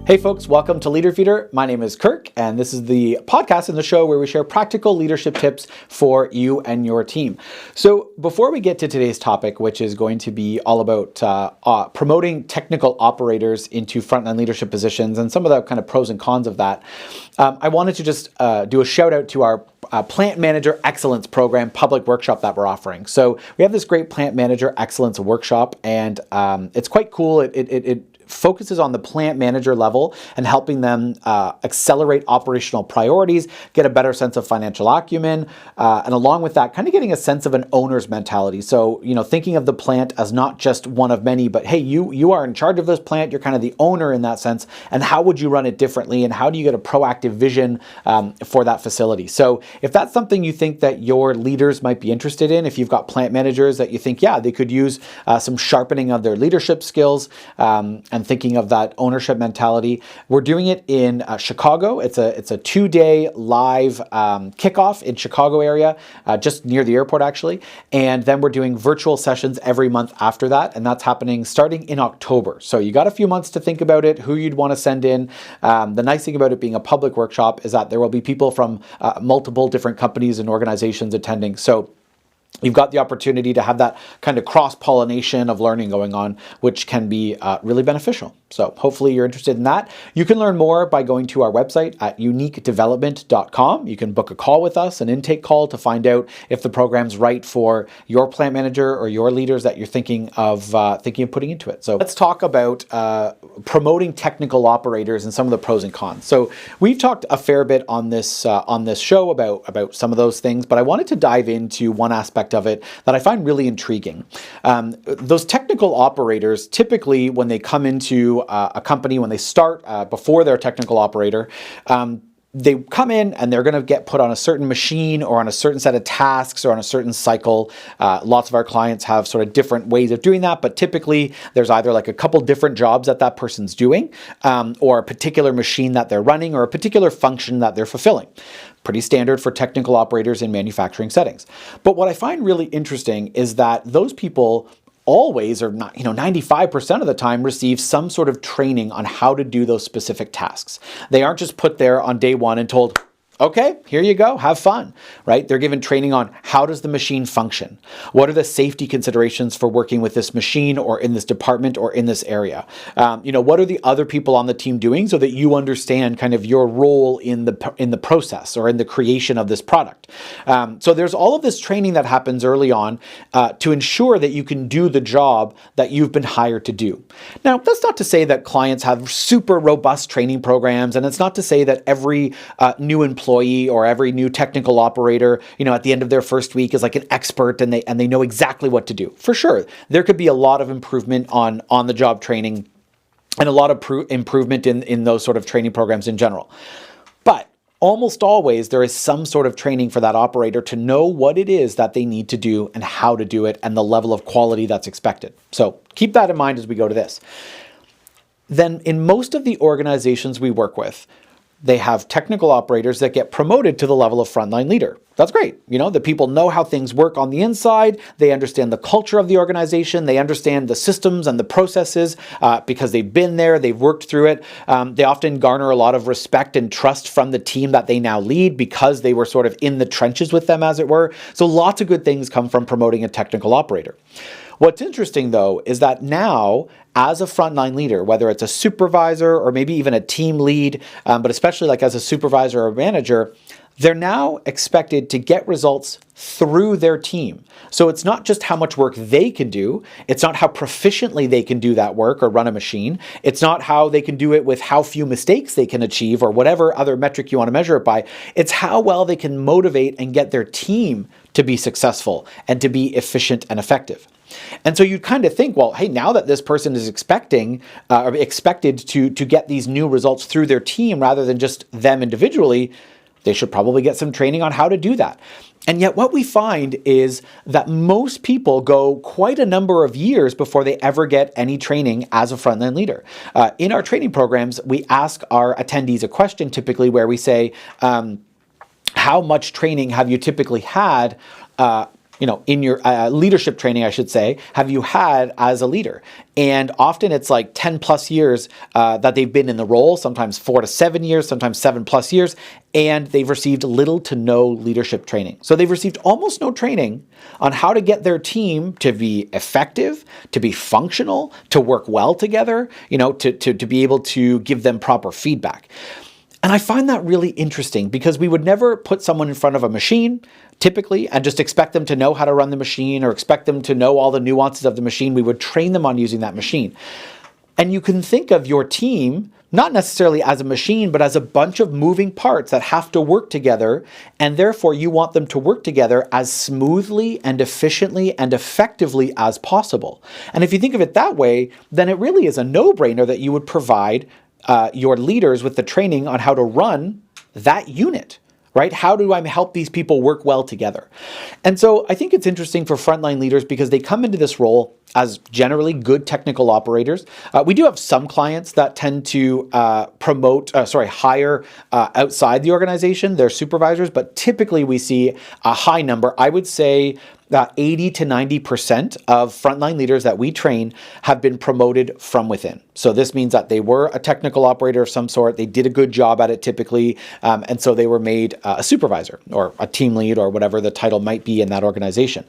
Hey folks, welcome to Leader Feeder. My name is Kirk, and this is the podcast and the show where we share practical leadership tips for you and your team. So before we get to today's topic, which is going to be all about promoting technical operators into frontline leadership positions and some of the kind of pros and cons of that, I wanted to just do a shout out to our Plant Manager Excellence Program public workshop that we're offering. So we have this great Plant Manager Excellence workshop, and it's quite cool. It focuses on the plant manager level and helping them accelerate operational priorities, get a better sense of financial acumen, and along with that, kind of getting a sense of an owner's mentality. So, thinking of the plant as not just one of many, but hey, you are in charge of this plant, you're kind of the owner in that sense, and how would you run it differently, and how do you get a proactive vision for that facility? So if that's something you think that your leaders might be interested in, if you've got plant managers that you think, yeah, they could use some sharpening of their leadership skills, and thinking of that ownership mentality. We're doing it in Chicago. It's a 2-day live kickoff in Chicago area, just near the airport actually. And then we're doing virtual sessions every month after that. And that's happening starting in October. So you got a few months to think about it, who you'd want to send in. The nice thing about it being a public workshop is that there will be people from multiple different companies and organizations attending. So you've got the opportunity to have that kind of cross-pollination of learning going on, which can be really beneficial. So hopefully you're interested in that. You can learn more by going to our website at uniquedevelopment.com. You can book a call with us, an intake call, to find out if the program's right for your plant manager or your leaders that you're thinking of putting into it. So let's talk about promoting technical operators and some of the pros and cons. So we've talked a fair bit on this show about some of those things, but I wanted to dive into one aspect of it that I find really intriguing. Those technical operators, typically when they come into a company, when they start before they're a technical operator, they come in and they're going to get put on a certain machine or on a certain set of tasks or on a certain cycle. Lots of our clients have sort of different ways of doing that, but typically there's either like a couple different jobs that person's doing, or a particular machine that they're running, or a particular function that they're fulfilling. Pretty standard for technical operators in manufacturing settings. But what I find really interesting is that those people always, or not, 95% of the time, receive some sort of training on how to do those specific tasks. They aren't just put there on day one and told, okay, here you go, have fun, right? They're given training on how does the machine function? What are the safety considerations for working with this machine or in this department or in this area? What are the other people on the team doing so that you understand kind of your role in the process or in the creation of this product? So there's all of this training that happens early on to ensure that you can do the job that you've been hired to do. Now, that's not to say that clients have super robust training programs, and it's not to say that every new employee or every new technical operator, at the end of their first week is like an expert and they know exactly what to do. For sure, there could be a lot of improvement on the job training and a lot of improvement in those sort of training programs in general. But almost always there is some sort of training for that operator to know what it is that they need to do and how to do it and the level of quality that's expected. So keep that in mind as we go to this. Then in most of the organizations we work with, they have technical operators that get promoted to the level of frontline leader. That's great. The people know how things work on the inside. They understand the culture of the organization. They understand the systems and the processes because they've been there. They've worked through it. They often garner a lot of respect and trust from the team that they now lead because they were sort of in the trenches with them, as it were. So lots of good things come from promoting a technical operator. What's interesting, though, is that now, as a frontline leader, whether it's a supervisor or maybe even a team lead, but especially like as a supervisor or manager, they're now expected to get results through their team. So it's not just how much work they can do. It's not how proficiently they can do that work or run a machine. It's not how they can do it with how few mistakes they can achieve or whatever other metric you want to measure it by. It's how well they can motivate and get their team to be successful and to be efficient and effective. And so you kind of think, well, hey, now that this person is expected to get these new results through their team rather than just them individually, they should probably get some training on how to do that. And yet what we find is that most people go quite a number of years before they ever get any training as a frontline leader. In our training programs, we ask our attendees a question typically where we say, how much training have you typically had in your leadership training, I should say, have you had as a leader? And often it's like 10 plus years that they've been in the role, sometimes 4 to 7 years, sometimes 7 plus years, and they've received little to no leadership training. So they've received almost no training on how to get their team to be effective, to be functional, to work well together, to be able to give them proper feedback. And I find that really interesting because we would never put someone in front of a machine, typically, and just expect them to know how to run the machine or expect them to know all the nuances of the machine. We would train them on using that machine. And you can think of your team not necessarily as a machine, but as a bunch of moving parts that have to work together. And therefore, you want them to work together as smoothly and efficiently and effectively as possible. And if you think of it that way, then it really is a no-brainer that you would provide your leaders with the training on how to run that unit, right? How do I help these people work well together? And so I think it's interesting for frontline leaders because they come into this role as generally good technical operators. We do have some clients that tend to hire outside the organization, their supervisors, but typically we see a high number. I would say 80 to 90% of frontline leaders that we train have been promoted from within. So this means that they were a technical operator of some sort, they did a good job at it typically, and so they were made a supervisor or a team lead or whatever the title might be in that organization.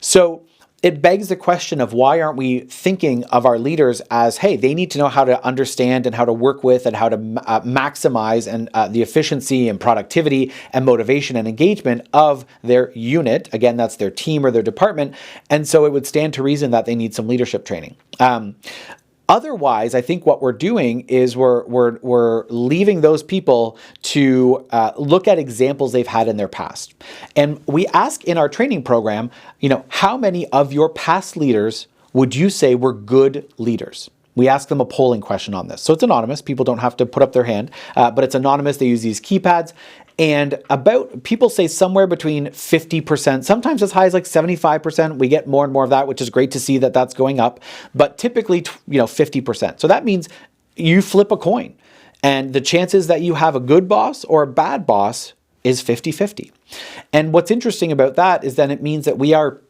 So it begs the question of why aren't we thinking of our leaders as, hey, they need to know how to understand and how to work with and how to maximize and the efficiency and productivity and motivation and engagement of their unit. Again, that's their team or their department. And so it would stand to reason that they need some leadership training. Otherwise, I think what we're doing is we're leaving those people to look at examples they've had in their past. And we ask in our training program, how many of your past leaders would you say were good leaders? We ask them a polling question on this. So it's anonymous. People don't have to put up their hand, but it's anonymous. They use these keypads. And people say somewhere between 50%, sometimes as high as like 75%. We get more and more of that, which is great to see that that's going up, but typically, 50%. So that means you flip a coin and the chances that you have a good boss or a bad boss is 50-50. And what's interesting about that is then it means that we are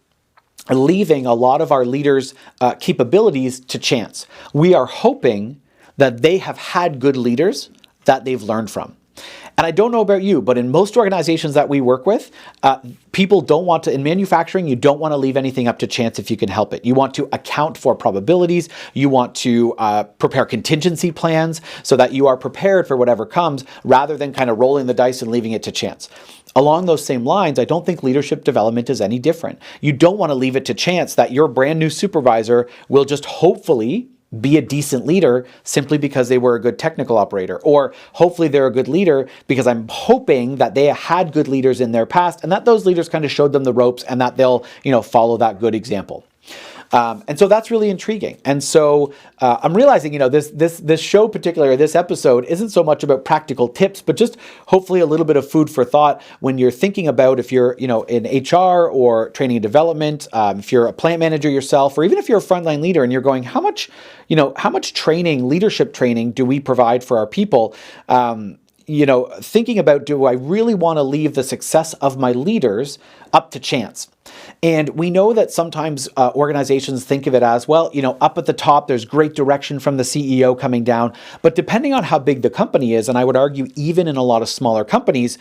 leaving a lot of our leaders' capabilities to chance. We are hoping that they have had good leaders that they've learned from. And I don't know about you, but in most organizations that we work with, people don't want to, in manufacturing, you don't want to leave anything up to chance if you can help it. You want to account for probabilities. You want to prepare contingency plans so that you are prepared for whatever comes rather than kind of rolling the dice and leaving it to chance. Along those same lines, I don't think leadership development is any different. You don't want to leave it to chance that your brand new supervisor will just hopefully be a decent leader simply because they were a good technical operator, or hopefully they're a good leader because I'm hoping that they had good leaders in their past and that those leaders kind of showed them the ropes and that they'll, follow that good example. And so that's really intriguing. And so I'm realizing, this show particularly, this episode isn't so much about practical tips, but just hopefully a little bit of food for thought when you're thinking about if you're, in HR or training and development, if you're a plant manager yourself, or even if you're a frontline leader and you're going, how much training, leadership training do we provide for our people? Thinking about, do I really want to leave the success of my leaders up to chance? And we know that sometimes organizations think of it as, well, up at the top, there's great direction from the CEO coming down. But depending on how big the company is, and I would argue even in a lot of smaller companies,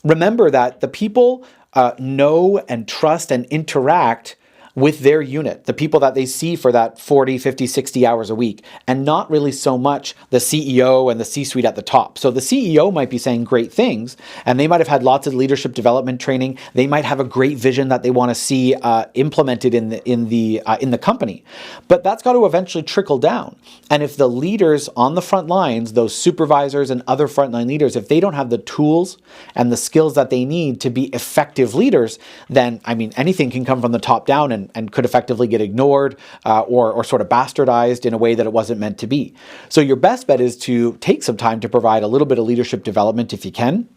remember that the people know and trust and interact with their unit, the people that they see for that 40, 50, 60 hours a week, and not really so much the CEO and the C-suite at the top. So the CEO might be saying great things, and they might have had lots of leadership development training. They might have a great vision that they want to see implemented in the company, but that's got to eventually trickle down. And if the leaders on the front lines, those supervisors and other frontline leaders, if they don't have the tools and the skills that they need to be effective leaders, then anything can come from the top down and could effectively get ignored or sort of bastardized in a way that it wasn't meant to be. So your best bet is to take some time to provide a little bit of leadership development if you can,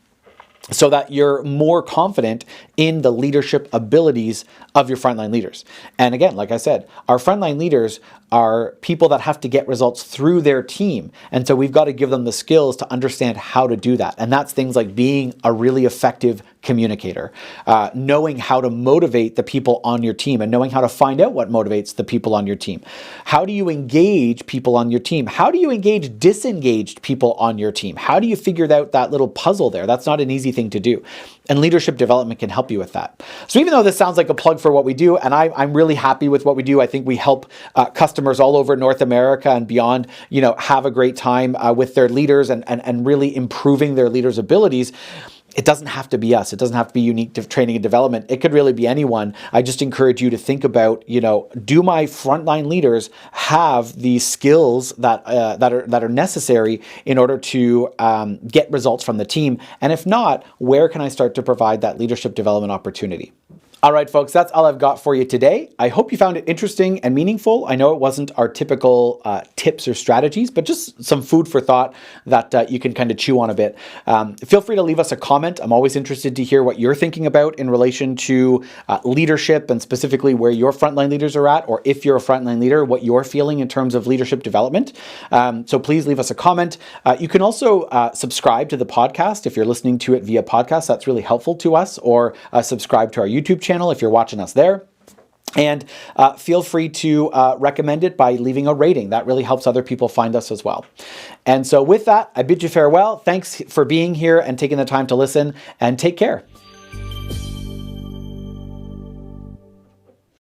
so that you're more confident in the leadership abilities of your frontline leaders. And again, like I said, our frontline leaders are people that have to get results through their team. And so we've got to give them the skills to understand how to do that. And that's things like being a really effective communicator, knowing how to motivate the people on your team and knowing how to find out what motivates the people on your team. How do you engage people on your team? How do you engage disengaged people on your team? How do you figure out that little puzzle there? That's not an easy thing to do. And leadership development can help you with that. So even though this sounds like a plug for what we do, and I'm really happy with what we do, I think we help customers all over North America and beyond, have a great time with their leaders and really improving their leaders' abilities. It doesn't have to be us. It doesn't have to be unique to training and development. It could really be anyone. I just encourage you to think about, do my frontline leaders have the skills that are necessary in order to get results from the team? And if not, where can I start to provide that leadership development opportunity? All right, folks, that's all I've got for you today. I hope you found it interesting and meaningful. I know it wasn't our typical tips or strategies, but just some food for thought that you can kind of chew on a bit. Feel free to leave us a comment. I'm always interested to hear what you're thinking about in relation to leadership and specifically where your frontline leaders are at, or if you're a frontline leader, what you're feeling in terms of leadership development. So please leave us a comment. You can also subscribe to the podcast if you're listening to it via podcast. That's really helpful to us, or subscribe to our YouTube channel if you're watching us there. And feel free to recommend it by leaving a rating. That really helps other people find us as well. And so with that, I bid you farewell. Thanks for being here and taking the time to listen, and take care.